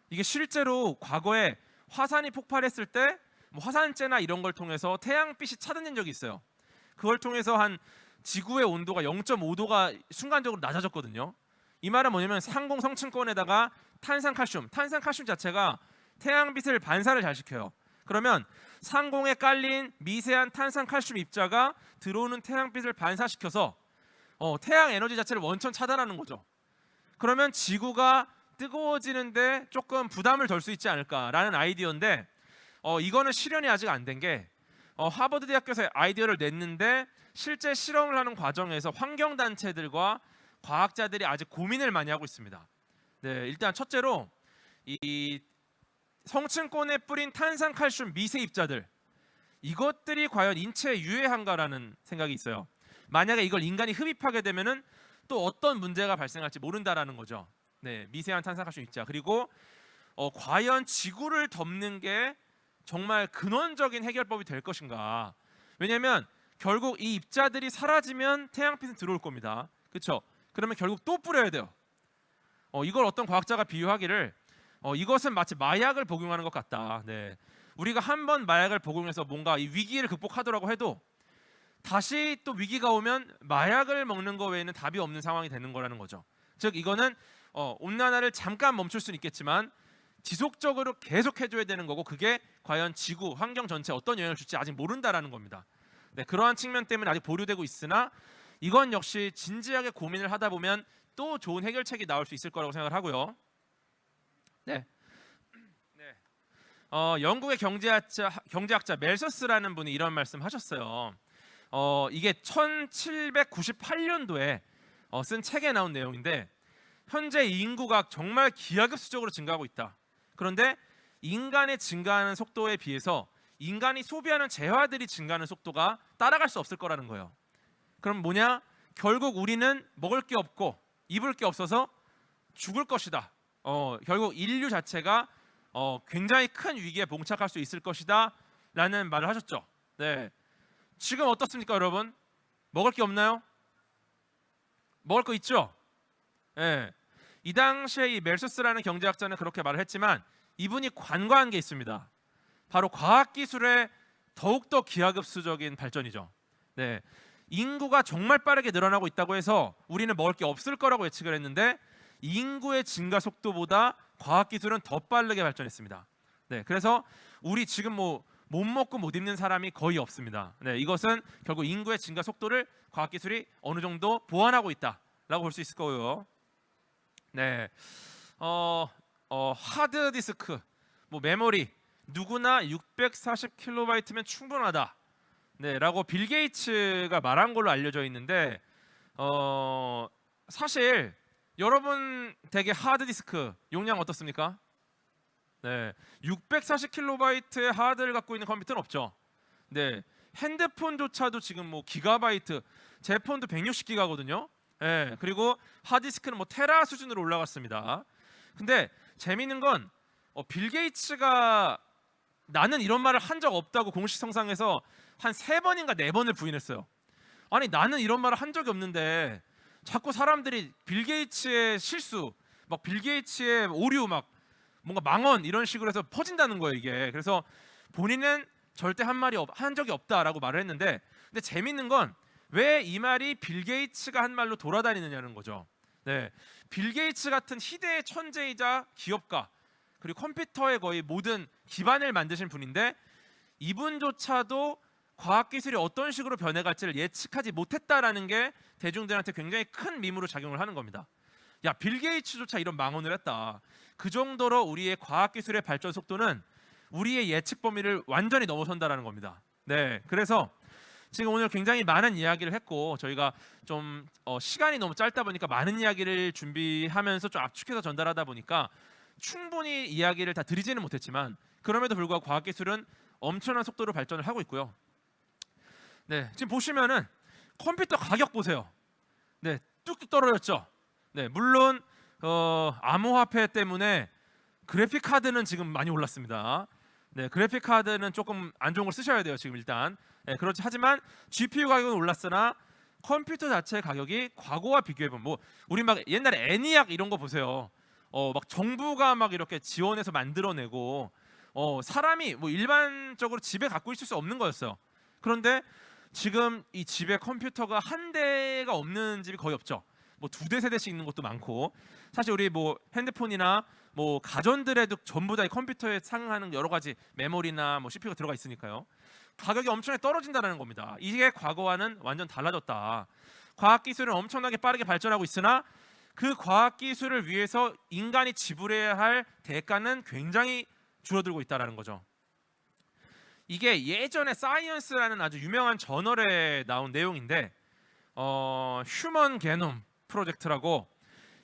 이게 실제로 과거에 화산이 폭발했을 때 뭐 화산재나 이런 걸 통해서 태양빛이 차단된 적이 있어요. 그걸 통해서 한 지구의 온도가 0.5도가 순간적으로 낮아졌거든요. 이 말은 뭐냐면 상공 성층권에다가 탄산칼슘 자체가 태양빛을 반사를 잘 시켜요. 그러면 상공에 깔린 미세한 탄산칼슘 입자가 들어오는 태양빛을 반사시켜서 태양 에너지 자체를 원천 차단하는 거죠. 그러면 지구가 뜨거워지는데 조금 부담을 덜 수 있지 않을까라는 아이디어인데 이거는 실현이 아직 안 된 게 하버드 대학교에서 아이디어를 냈는데 실제 실험을 하는 과정에서 환경단체들과 과학자들이 아직 고민을 많이 하고 있습니다. 네, 일단 첫째로 이 성층권에 뿌린 탄산칼슘 미세 입자들 이것들이 과연 인체에 유해한가라는 생각이 있어요. 만약에 이걸 인간이 흡입하게 되면은 또 어떤 문제가 발생할지 모른다라는 거죠. 네, 미세한 탄산칼슘 입자. 그리고 과연 지구를 덮는 게 정말 근원적인 해결법이 될 것인가? 왜냐하면 결국 이 입자들이 사라지면 태양빛은 들어올 겁니다. 그렇죠? 그러면 결국 또 뿌려야 돼요. 이걸 어떤 과학자가 비유하기를 이것은 마치 마약을 복용하는 것 같다. 네, 우리가 한 번 마약을 복용해서 뭔가 이 위기를 극복하더라고 해도 다시 또 위기가 오면 마약을 먹는 거 외에는 답이 없는 상황이 되는 거라는 거죠. 즉 이거는 온난화를 잠깐 멈출 수는 있겠지만 지속적으로 계속 해줘야 되는 거고 그게 과연 지구, 환경 전체에 어떤 영향을 줄지 아직 모른다라는 겁니다. 네, 그러한 측면 때문에 아직 보류되고 있으나 이건 역시 진지하게 고민을 하다 보면 또 좋은 해결책이 나올 수 있을 거라고 생각을 하고요. 네. 네. 영국의 경제학자 멜서스라는 분이 이런 말씀하셨어요. 이게 1798년도에 쓴 책에 나온 내용인데 현재 인구가 정말 기하급수적으로 증가하고 있다. 그런데 인간의 증가하는 속도에 비해서 인간이 소비하는 재화들이 증가하는 속도가 따라갈 수 없을 거라는 거예요. 그럼 뭐냐? 결국 우리는 먹을 게 없고 입을 게 없어서 죽을 것이다. 결국 인류 자체가 굉장히 큰 위기에 봉착할 수 있을 것이다 라는 말을 하셨죠. 네. 지금 어떻습니까 여러분? 먹을 게 없나요? 먹을 거 있죠? 네. 이 당시에 이 멜서스라는 경제학자는 그렇게 말을 했지만 이분이 관과한 게 있습니다. 바로 과학기술의 더욱더 기하급수적인 발전이죠. 네. 인구가 정말 빠르게 늘어나고 있다고 해서 우리는 먹을 게 없을 거라고 예측을 했는데 인구의 증가 속도보다 과학기술은 더 빠르게 발전했습니다. 네, 그래서 우리 지금 뭐 못 먹고 못 입는 사람이 거의 없습니다. 네, 이것은 결국 인구의 증가 속도를 과학기술이 어느 정도 보완하고 있다라고 볼 수 있을 거고요. 네, 하드디스크, 뭐 메모리 누구나 640kB면 충분하다. 네, 라고 빌 게이츠가 말한 걸로 알려져 있는데 사실 여러분 댁에 하드디스크 용량 어떻습니까? 네, 640kB의 하드를 갖고 있는 컴퓨터는 없죠. 네, 핸드폰조차도 지금 뭐 기가바이트, 제 폰도 160기가거든요. 네, 그리고 하드디스크는 뭐 테라 수준으로 올라갔습니다. 근데 재미있는 건 빌 게이츠가 나는 이런 말을 한 적 없다고 공식 성상에서 한 3번인가 4번을 부인했어요. 아니 나는 이런 말을 한 적이 없는데 자꾸 사람들이 빌 게이츠의 실수, 막 빌 게이츠의 오류, 막 뭔가 망언 이런 식으로 해서 퍼진다는 거예요 이게. 그래서 본인은 절대 한 적이 없다라고 말을 했는데, 근데 재밌는 건 왜 이 말이 빌 게이츠가 한 말로 돌아다니느냐는 거죠. 네, 빌 게이츠 같은 희대의 천재이자 기업가 그리고 컴퓨터의 거의 모든 기반을 만드신 분인데 이분조차도 과학기술이 어떤 식으로 변해갈지를 예측하지 못했다라는 게 대중들한테 굉장히 큰 밈으로 작용을 하는 겁니다. 야, 빌 게이츠조차 이런 망언을 했다. 그 정도로 우리의 과학기술의 발전 속도는 우리의 예측 범위를 완전히 넘어선다라는 겁니다. 네, 그래서 지금 오늘 굉장히 많은 이야기를 했고 저희가 좀 시간이 너무 짧다 보니까 많은 이야기를 준비하면서 좀 압축해서 전달하다 보니까 충분히 이야기를 다 드리지는 못했지만 그럼에도 불구하고 과학기술은 엄청난 속도로 발전을 하고 있고요. 네, 지금 보시면은 컴퓨터 가격 보세요. 네, 뚝뚝 떨어졌죠. 네, 물론 암호화폐 때문에 그래픽 카드는 지금 많이 올랐습니다. 네, 그래픽 카드는 조금 안 좋은 걸 쓰셔야 돼요 지금 일단. 네, 그렇지 하지만 GPU 가격은 올랐으나 컴퓨터 자체의 가격이 과거와 비교해보면 뭐 우리 막 옛날에 애니악 이런 거 보세요. 막 정부가 막 이렇게 지원해서 만들어내고 사람이 뭐 일반적으로 집에 갖고 있을 수 없는 거였어요. 그런데 지금 이 집에 컴퓨터가 한 대가 없는 집이 거의 없죠. 뭐 2대 3대씩 있는 것도 많고 사실 우리 뭐 핸드폰이나 뭐 가전들에도 전부 다 이 컴퓨터에 상응하는 여러 가지 메모리나 뭐 CPU가 들어가 있으니까요. 가격이 엄청나게 떨어진다는 겁니다. 이게 과거와는 완전 달라졌다. 과학기술은 엄청나게 빠르게 발전하고 있으나 그 과학기술을 위해서 인간이 지불해야 할 대가는 굉장히 줄어들고 있다는 거죠. 이게 예전에 사이언스라는 아주 유명한 저널에 나온 내용인데 휴먼 게놈 프로젝트라고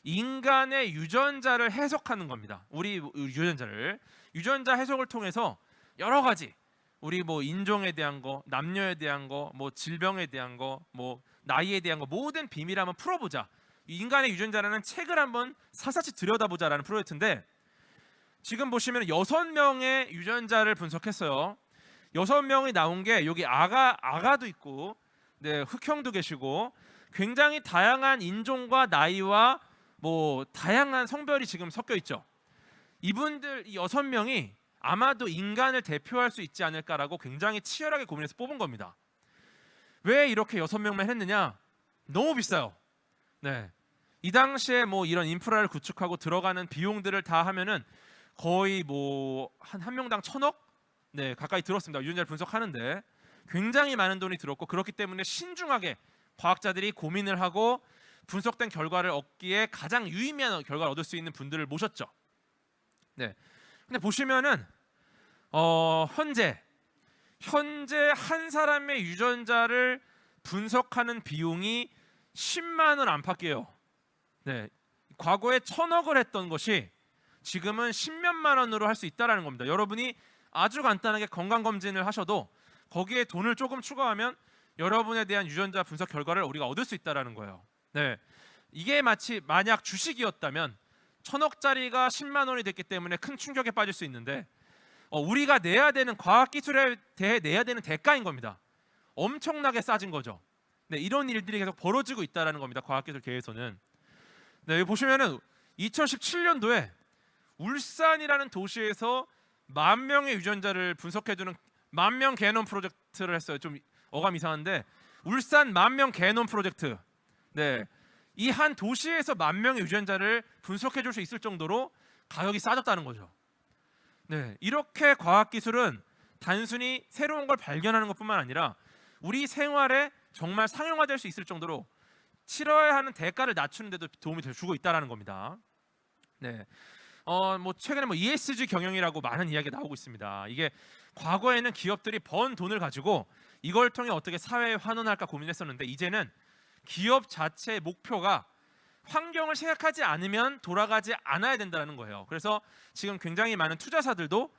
인간의 유전자를 해석하는 겁니다. 우리 유전자 해석을 통해서 여러 가지 우리 뭐 인종에 대한 거, 남녀에 대한 거, 뭐 질병에 대한 거, 뭐 나이에 대한 거 모든 비밀을 한번 풀어보자. 인간의 유전자라는 책을 한번 사사치 들여다보자라는 프로젝트인데 지금 보시면 6명의 유전자를 분석했어요. 6명이 나온 게 여기 아가도 있고, 네, 흑형도 계시고 굉장히 다양한 인종과 나이와 뭐 다양한 성별이 지금 섞여 있죠. 이분들 이 6명이 아마도 인간을 대표할 수 있지 않을까라고 굉장히 치열하게 고민해서 뽑은 겁니다. 왜 이렇게 6명만 했느냐? 너무 비싸요. 네, 이 당시에 뭐 이런 인프라를 구축하고 들어가는 비용들을 다 하면은 거의 뭐 한 명당 1,000억? 네, 가까이 들었습니다. 유전자를 분석하는데 굉장히 많은 돈이 들었고 그렇기 때문에 신중하게 과학자들이 고민을 하고 분석된 결과를 얻기에 가장 유의미한 결과를 얻을 수 있는 분들을 모셨죠. 네. 근데 보시면은 현재 한 사람의 유전자를 분석하는 비용이 10만 원 안팎이에요. 네. 과거에 1,000억을 했던 것이 지금은 10몇만 원으로 할 수 있다라는 겁니다. 여러분이 아주 간단하게 건강 검진을 하셔도 거기에 돈을 조금 추가하면 여러분에 대한 유전자 분석 결과를 우리가 얻을 수 있다라는 거예요. 네. 이게 마치 만약 주식이었다면 1,000억짜리가 10만 원이 됐기 때문에 큰 충격에 빠질 수 있는데 우리가 내야 되는 과학 기술에 대해 내야 되는 대가인 겁니다. 엄청나게 싸진 거죠. 네, 이런 일들이 계속 벌어지고 있다라는 겁니다. 과학기술계에서는. 네, 여기 보시면은 2017년도에 울산이라는 도시에서 10,000명의 유전자를 분석해주는 10,000명 게놈 프로젝트를 했어요. 좀 어감 이상한데 울산 10,000명 게놈 프로젝트. 네, 이 한 도시에서 10,000명의 유전자를 분석해줄 수 있을 정도로 가격이 싸졌다는 거죠. 네, 이렇게 과학기술은 단순히 새로운 걸 발견하는 것뿐만 아니라 우리 생활에 정말 상용화될 수 있을 정도로 치러야 하는 대가를 낮추는 데도 도움이 주고 있다라는 겁니다. 네. 뭐 최근에 뭐 ESG 경영이라고 많은 이야기가 나오고 있습니다. 이게 과거에는 기업들이 번 돈을 가지고 이걸 통해 어떻게 사회에 환원할까 고민했었는데 이제는 기업 자체의 목표가 환경을 생각하지 않으면 돌아가지 않아야 된다는 거예요. 그래서 지금 굉장히 많은 투자사들도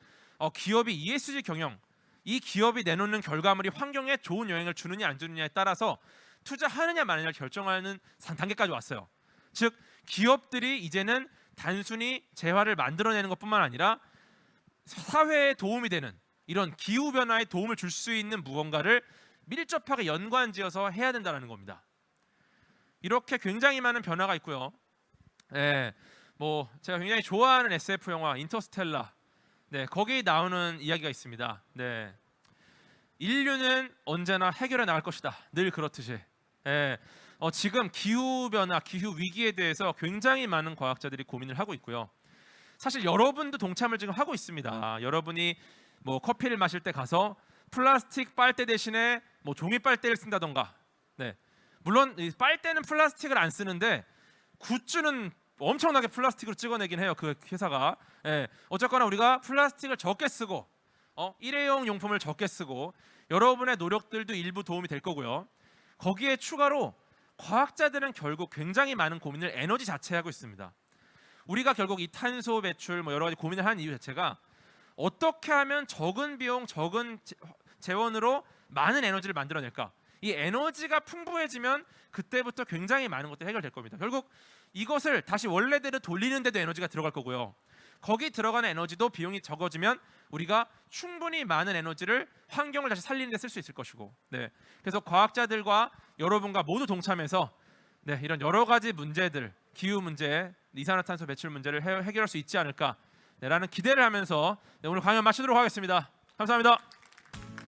기업이 ESG 경영, 이 기업이 내놓는 결과물이 환경에 좋은 영향을 주느냐 안 주느냐에 따라서 투자하느냐 마느냐를 결정하는 단계까지 왔어요. 즉 기업들이 이제는 단순히 재화를 만들어내는 것뿐만 아니라 사회에 도움이 되는 이런 기후 변화에 도움을 줄 수 있는 무언가를 밀접하게 연관지어서 해야 된다는 겁니다. 이렇게 굉장히 많은 변화가 있고요. 네, 뭐 제가 굉장히 좋아하는 SF 영화 인터스텔라, 네, 거기 나오는 이야기가 있습니다. 네, 인류는 언제나 해결해 나갈 것이다. 늘 그렇듯이. 네, 지금 기후 변화, 기후 위기에 대해서 굉장히 많은 과학자들이 고민을 하고 있고요. 사실 여러분도 동참을 지금 하고 있습니다. 여러분이 뭐 커피를 마실 때 가서 플라스틱 빨대 대신에 뭐 종이 빨대를 쓴다던가. 네, 물론 이 빨대는 플라스틱을 안 쓰는데 굿즈는 엄청나게 플라스틱으로 찍어내긴 해요. 그 회사가. 예, 어쨌거나 우리가 플라스틱을 적게 쓰고 일회용 용품을 적게 쓰고 여러분의 노력들도 일부 도움이 될 거고요. 거기에 추가로 과학자들은 결국 굉장히 많은 고민을 에너지 자체에 하고 있습니다. 우리가 결국 이 탄소 배출 뭐 여러 가지 고민을 하는 이유 자체가 어떻게 하면 적은 비용, 적은 재원으로 많은 에너지를 만들어낼까? 이 에너지가 풍부해지면 그때부터 굉장히 많은 것들이 해결될 겁니다. 결국 이것을 다시 원래대로 돌리는 데도 에너지가 들어갈 거고요. 거기 들어가는 에너지도 비용이 적어지면 우리가 충분히 많은 에너지를 환경을 다시 살리는 데 쓸 수 있을 것이고. 네. 그래서 과학자들과 여러분과 모두 동참해서 네, 이런 여러 가지 문제들, 기후 문제, 이산화탄소 배출 문제를 해결할 수 있지 않을까 라는 기대를 하면서 네, 오늘 강연 마치도록 하겠습니다. 감사합니다.